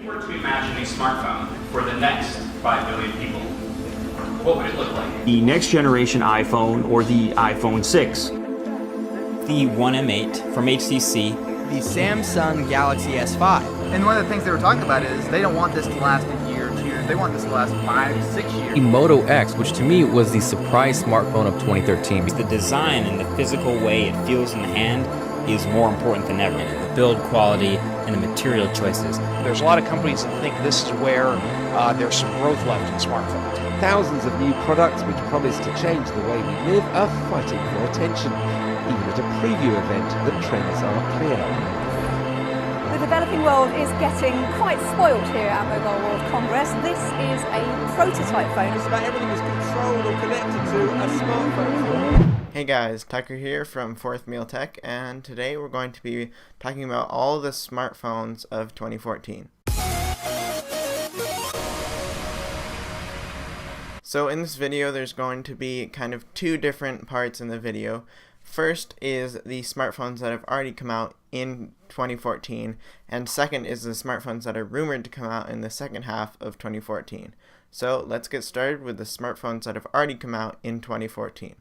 If you were to imagine a smartphone for the next 5 billion people, what would it look like? The next generation iPhone or the iPhone 6. The One M8 from HTC. The Samsung Galaxy S5. And one of the things they were talking about is they don't want this to last a year or 2 years. They want this to last 5, 6 years. The Moto X, which to me was the surprise smartphone of 2013. The design and the physical way it feels in the hand is more important than ever. The build quality and the material choices. There's a lot of companies that think this is where there's some growth left in smartphones. Thousands of new products which promise to change the way we live are fighting for attention. Even at a preview event, the trends are clear. The developing world is getting quite spoiled here at Mobile World Congress. This is a prototype phone. Just about everything is controlled or connected to a smartphone. Hey guys, Tucker here from Fourth Meal Tech, and today we're going to be talking about all the smartphones of 2014. So in this video there's going to be kind of two different parts in the video. First is the smartphones that have already come out in 2014, and second is the smartphones that are rumored to come out in the second half of 2014. So let's get started with the smartphones that have already come out in 2014.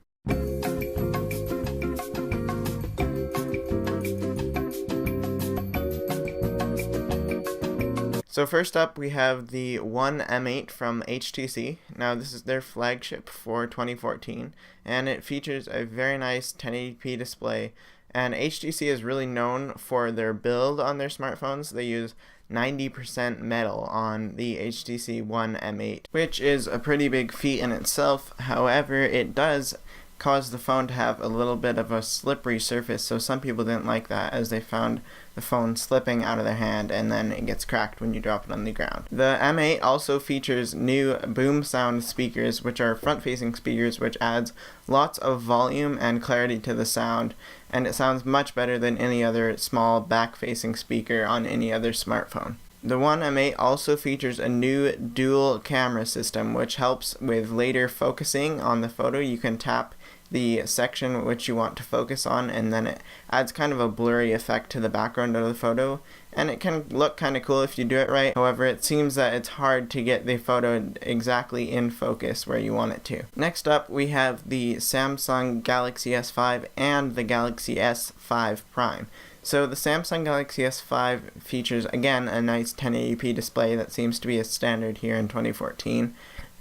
So first up we have the One M8 from HTC. Now this is their flagship for 2014, and it features a very nice 1080p display, and HTC is really known for their build on their smartphones. They use 90% metal on the HTC One M8, which is a pretty big feat in itself. However, it does cause the phone to have a little bit of a slippery surface, so some people didn't like that, as they found the phone slipping out of their hand and then it gets cracked when you drop it on the ground. The M8 also features new boom sound speakers, which are front-facing speakers, which adds lots of volume and clarity to the sound, and it sounds much better than any other small back-facing speaker on any other smartphone. The One M8 also features a new dual camera system, which helps with later focusing on the photo. You can tap the section which you want to focus on, and then it adds kind of a blurry effect to the background of the photo, and it can look kind of cool if you do it right. However, it seems that it's hard to get the photo exactly in focus where you want it to. Next up we have the Samsung Galaxy S5 and the Galaxy S5 Prime. So the Samsung Galaxy S5 features again a nice 1080p display that seems to be a standard here in 2014,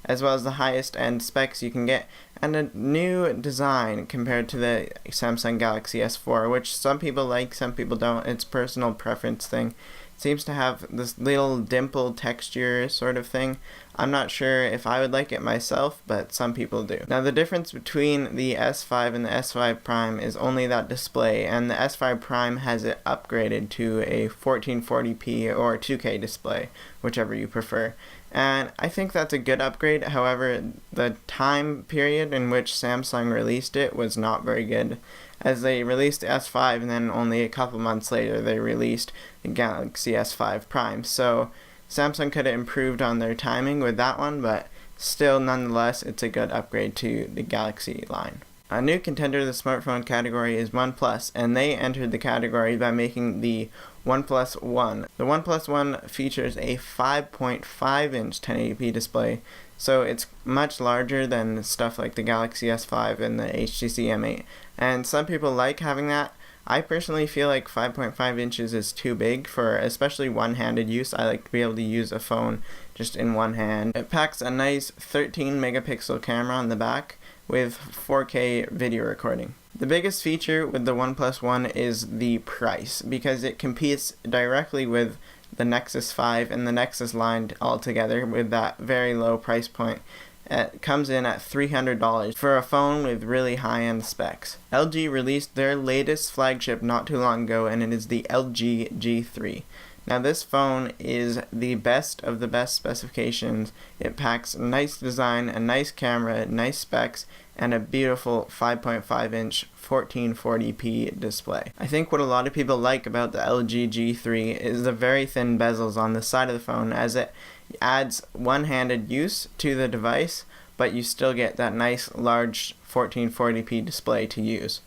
as well as the highest end specs you can get, and a new design compared to the Samsung Galaxy S4, which some people like, some people don't. It's a personal preference thing. It seems to have this little dimple texture sort of thing. I'm not sure if I would like it myself, but some people do. Now the difference between the S5 and the S5 Prime is only that display, and the S5 Prime has it upgraded to a 1440p or 2K display, whichever you prefer. And I think that's a good upgrade. However, the time period in which Samsung released it was not very good, as they released the S5 and then only a couple months later they released the Galaxy S5 Prime. So Samsung could have improved on their timing with that one, but still nonetheless it's a good upgrade to the Galaxy line. A new contender to the smartphone category is OnePlus, and they entered the category by making the OnePlus One. The OnePlus One features a 5.5-inch 1080p display, so it's much larger than stuff like the Galaxy S5 and the HTC M8, and some people like having that. I personally feel like 5.5 inches is too big for especially one-handed use. I like to be able to use a phone just in one hand. It packs a nice 13 megapixel camera on the back with 4K video recording. The biggest feature with the OnePlus One is the price, because it competes directly with the Nexus 5 and the Nexus line altogether with that very low price point. It comes in at $300 for a phone with really high-end specs. LG released their latest flagship not too long ago, and it is the LG G3. Now this phone is the best of the best specifications. It packs nice design, a nice camera, nice specs, and a beautiful 5.5-inch 1440p display. I think what a lot of people like about the LG G3 is the very thin bezels on the side of the phone, as it adds one-handed use to the device, but you still get that nice large 1440p display to use.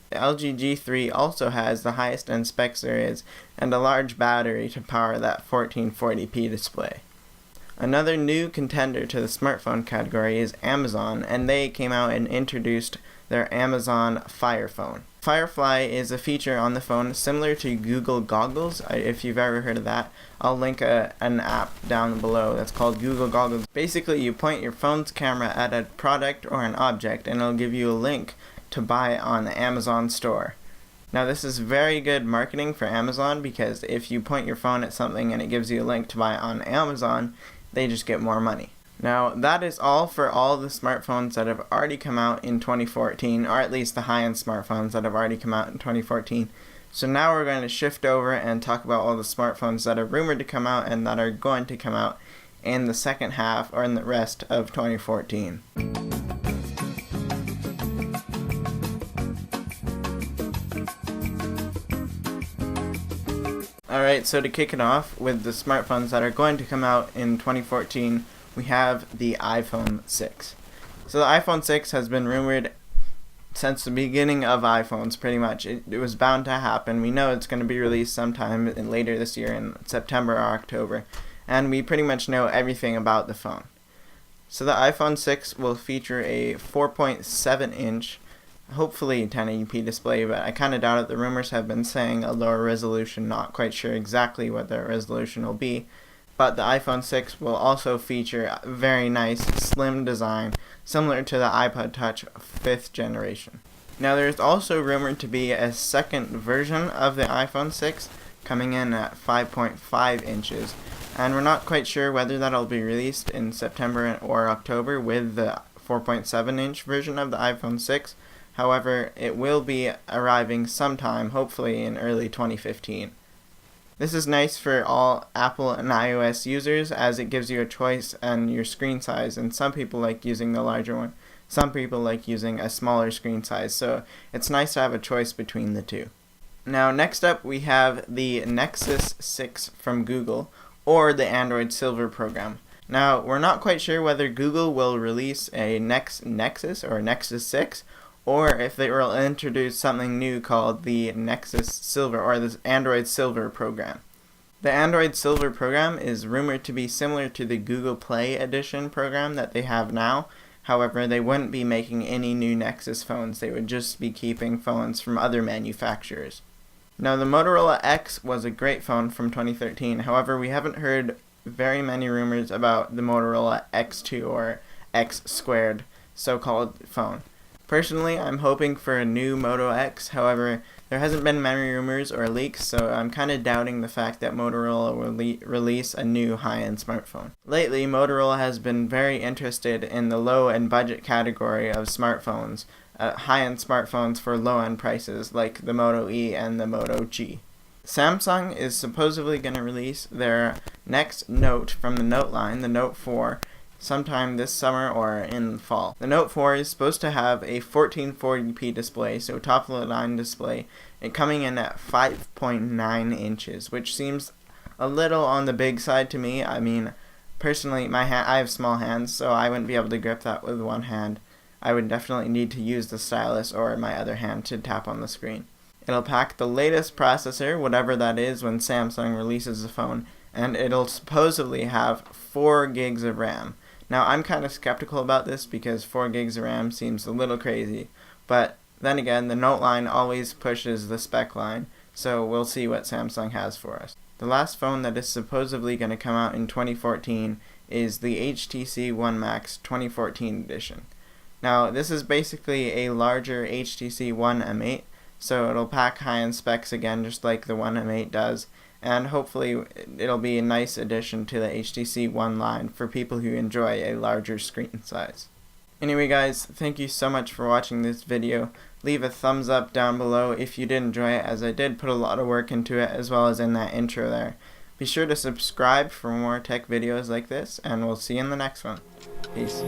The LG G3 also has the highest end specs there is and a large battery to power that 1440p display. Another new contender to the smartphone category is Amazon, and they came out and introduced their Amazon Fire phone. Firefly is a feature on the phone similar to Google Goggles. If you've ever heard of that, I'll link an app down below that's called Google Goggles. Basically, you point your phone's camera at a product or an object and it'll give you a link to buy on the Amazon store. Now this is very good marketing for Amazon, because if you point your phone at something and it gives you a link to buy on Amazon, they just get more money. Now that is all for all the smartphones that have already come out in 2014, or at least the high-end smartphones that have already come out in 2014. So now we're going to shift over and talk about all the smartphones that are rumored to come out and that are going to come out in the second half or in the rest of 2014. Alright, so to kick it off with the smartphones that are going to come out in 2014, we have the iPhone 6. So the iPhone 6 has been rumored since the beginning of iPhones, pretty much. It was bound to happen. We know it's going to be released sometime later this year in September or October, and we pretty much know everything about the phone. So the iPhone 6 will feature a 4.7-inch, hopefully 1080p display, but I kind of doubt it. The rumors have been saying a lower resolution, not quite sure exactly what the resolution will be. But the iPhone 6 will also feature a very nice slim design, similar to the iPod Touch 5th generation. Now there's also rumored to be a second version of the iPhone 6 coming in at 5.5 inches, and we're not quite sure whether that'll be released in September or October with the 4.7-inch version of the iPhone 6. However, it will be arriving sometime, hopefully in early 2015. This is nice for all Apple and iOS users, as it gives you a choice on your screen size, and some people like using the larger one. Some people like using a smaller screen size, so it's nice to have a choice between the two. Now next up we have the Nexus 6 from Google, or the Android Silver program. Now we're not quite sure whether Google will release a Nexus or Nexus 6, or if they will introduce something new called the Nexus Silver, or the Android Silver program. The Android Silver program is rumored to be similar to the Google Play Edition program that they have now. However, they wouldn't be making any new Nexus phones. They would just be keeping phones from other manufacturers. Now the Motorola X was a great phone from 2013. However, we haven't heard very many rumors about the Motorola X2 or X squared so-called phone. Personally, I'm hoping for a new Moto X. However, there hasn't been many rumors or leaks, so I'm kind of doubting the fact that Motorola will release a new high-end smartphone. Lately, Motorola has been very interested in the low and budget category of smartphones, high-end smartphones for low-end prices like the Moto E and the Moto G. Samsung is supposedly going to release their next Note from the Note line, the Note 4, sometime this summer or in fall. The Note 4 is supposed to have a 1440p display, so top of the line display, and coming in at 5.9 inches, which seems a little on the big side to me. I mean, personally, I have small hands, so I wouldn't be able to grip that with one hand. I would definitely need to use the stylus or my other hand to tap on the screen. It'll pack the latest processor, whatever that is, when Samsung releases the phone, and it'll supposedly have 4 gigs of RAM. Now, I'm kind of skeptical about this because 4 gigs of RAM seems a little crazy, but then again, the Note line always pushes the spec line, so we'll see what Samsung has for us. The last phone that is supposedly going to come out in 2014 is the HTC One Max 2014 edition. Now, this is basically a larger HTC One M8, so it'll pack high-end specs again, just like the One M8 does, and hopefully it'll be a nice addition to the HTC One line for people who enjoy a larger screen size. Anyway guys, thank you so much for watching this video. Leave a thumbs up down below if you did enjoy it, as I did put a lot of work into it, as well as in that intro there. Be sure to subscribe for more tech videos like this, and we'll see you in the next one. Peace.